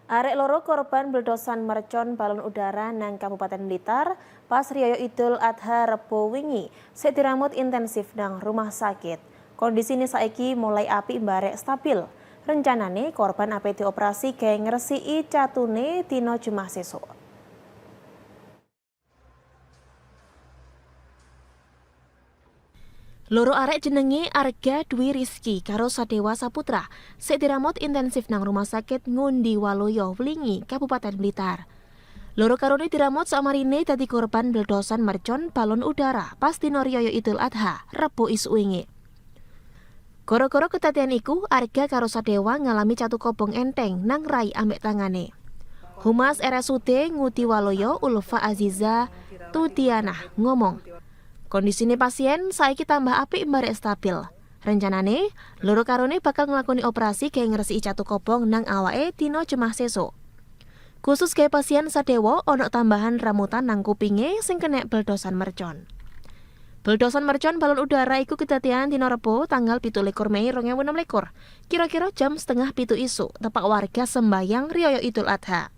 Arek loro korban bledosan mercon balon udara nang Kabupaten Blitar pas riyo Idul Adha Rebo wingi sik diramut intensif nang rumah sakit. Kondisine saiki mulai apik mbarek stabil. Rencanane korban ape dioperasi gawe ngresiki catune dina Jumat sesuk. Loro arek jenenge Arga Dwi Rizky karo Sadewa Saputra sik diramut intensif nang rumah sakit Ngundi Waluyo Wlingi, Kabupaten Blitar. Loro karone diramut samarine dadi korban bledosan mercon balon udara pas dina riyo Idul Adha Rebo isu wingi. Goro-goro kedadian iku Arga karo Sadewa ngalami catu kobong enteng nang rai ambek tangane. Humas RSUD Ngundi Waluyo Ulfa Aziza Tudianah ngomong, kondisine pasien saiki tambah apik mbarek stabil. Rencanane, loro karone bakal nglakoni operasi gawe ngresiki catu kobong nang awake dina Jumat sesuk. Khusus gawe pasien Sadewa ana tambahan ramutan nang kupinge sing kena bledosan mercon. Bledosan mercon balon udara iku kedadian dina Rebo tanggal 17 Mei 2016. Kira-kira jam 6:30 isuk tepak warga sembayang riyo Idul Adha.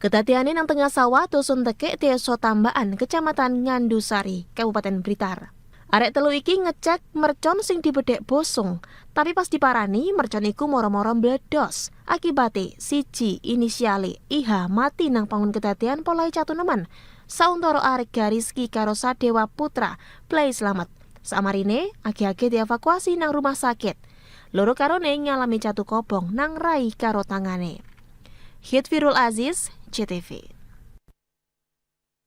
Kedadiane nang tengah sawah dusun Tekek Desa Tambaan, Kecamatan Ngandusari, Kabupaten Blitar. Arek telu iki ngecek mercon sing dibedhek bosong, tapi pas diparani mercon iku moro-moro mbledos. Akibate siji inisiale IH mati nang pangun kedadian polahe catu nemen. Sauntara Arga Rizky karo Sadewa Putra play slamet. Samarine agi-agi dievakuasi nang rumah sakit. Loro karone ngalami catu kobong nang rai karo tangane. Hitfirul Aziz, CTV.